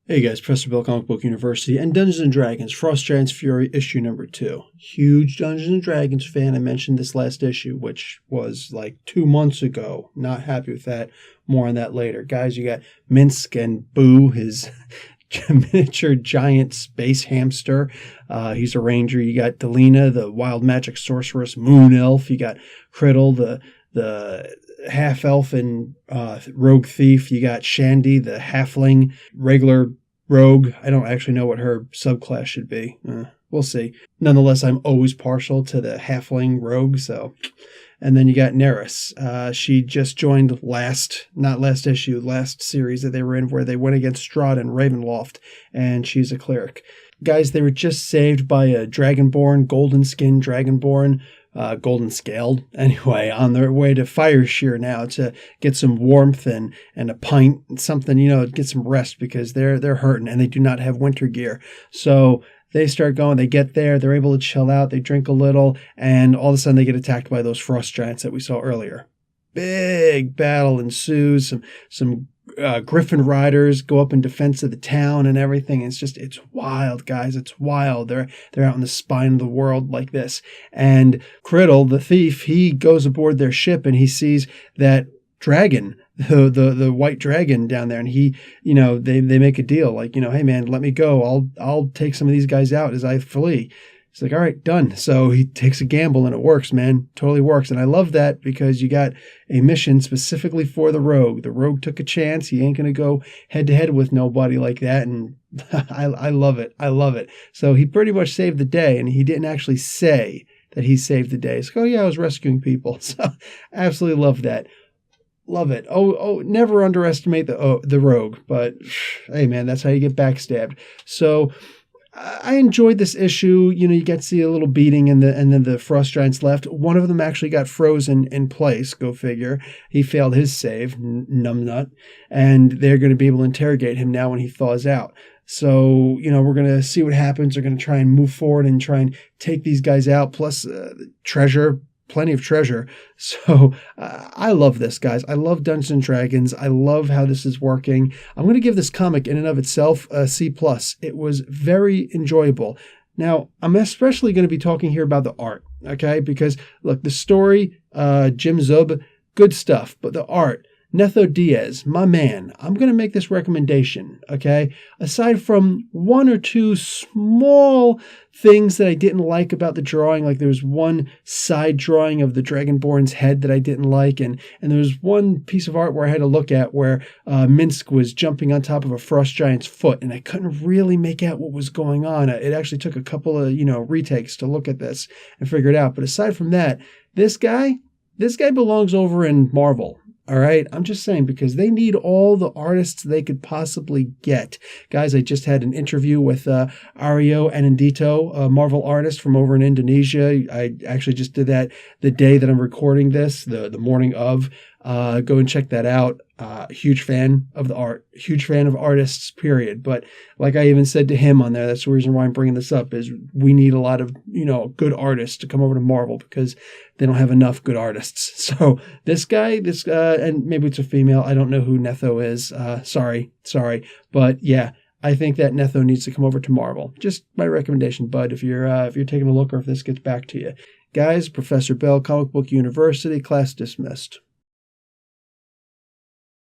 Hey guys, Professor Bill, Comic Book University, and Dungeons & Dragons, Frost Giant's Fury, issue number 2. Huge Dungeons & Dragons fan. I mentioned this last issue, which was like 2 months ago. Not happy with that. More on that later. Guys, you got Minsk and Boo, his miniature giant space hamster. He's a ranger. You got Delina, the wild magic sorceress, moon elf. You got Criddle, the half-elf and rogue thief. You got Shandy, the halfling, regular rogue. I don't actually know what her subclass should be. We'll see. Nonetheless, I'm always partial to the halfling rogue, so... And then you got Neris. She just joined last series that they were in, where they went against Strahd and Ravenloft, and she's a cleric. Guys, they were just saved by a Dragonborn, golden-skinned Dragonborn, golden scaled anyway, on their way to Fireshear now to get some warmth and a pint and something, get some rest, because they're hurting and they do not have winter gear. So they start going, they get there, they're able to chill out, they drink a little, and all of a sudden they get attacked by those frost giants that we saw earlier. Big battle ensues, some Griffin riders go up in defense of the town and everything. It's wild, guys. It's wild. They're out in the spine of the world like this. And Criddle, the thief, he goes aboard their ship and he sees that dragon, the white dragon down there, and he, they make a deal like, hey man, let me go. I'll take some of these guys out as I flee. He's like, all right, done. So he takes a gamble and it works, man. Totally works. And I love that, because you got a mission specifically for the rogue. The rogue took a chance. He ain't going to go head to head with nobody like that. And I love it. I love it. So he pretty much saved the day, and he didn't actually say that he saved the day. He's like, oh yeah, I was rescuing people. So absolutely love that. Love it. Oh, never underestimate the rogue. But hey man, that's how you get backstabbed. So I enjoyed this issue. You get to see a little beating, and then the frost giants left. One of them actually got frozen in place. Go figure. He failed his save, numbnut, and they're going to be able to interrogate him now when he thaws out. So, we're going to see what happens. They're going to try and move forward and try and take these guys out, plus treasure. Plenty of treasure. So I love this, guys. I love Dungeons & Dragons. I love how this is working. I'm going to give this comic in and of itself a C+. It was very enjoyable. Now, I'm especially going to be talking here about the art, okay? Because, look, the story, Jim Zub, good stuff. But the art, Netho Diaz, my man, I'm going to make this recommendation, okay? Aside from one or two small things that I didn't like about the drawing, like there was one side drawing of the Dragonborn's head that I didn't like, and there was one piece of art where I had to look at where Minsk was jumping on top of a frost giant's foot, and I couldn't really make out what was going on. It actually took a couple of, retakes to look at this and figure it out. But aside from that, this guy belongs over in Marvel. All right, I'm just saying, because they need all the artists they could possibly get. Guys, I just had an interview with Aryo Anindito, a Marvel artist from over in Indonesia. I actually just did that the day that I'm recording this, the morning of. Go and check that out. Huge fan of the art, huge fan of artists, period. But like I even said to him on there, that's the reason why I'm bringing this up, is we need a lot of, good artists to come over to Marvel, because they don't have enough good artists. So this guy, and maybe it's a female, I don't know who Netho is. Sorry. But yeah, I think that Netho needs to come over to Marvel. Just my recommendation, bud, if you're taking a look, or if this gets back to you. Guys, Professor Bell, Comic Book University, class dismissed.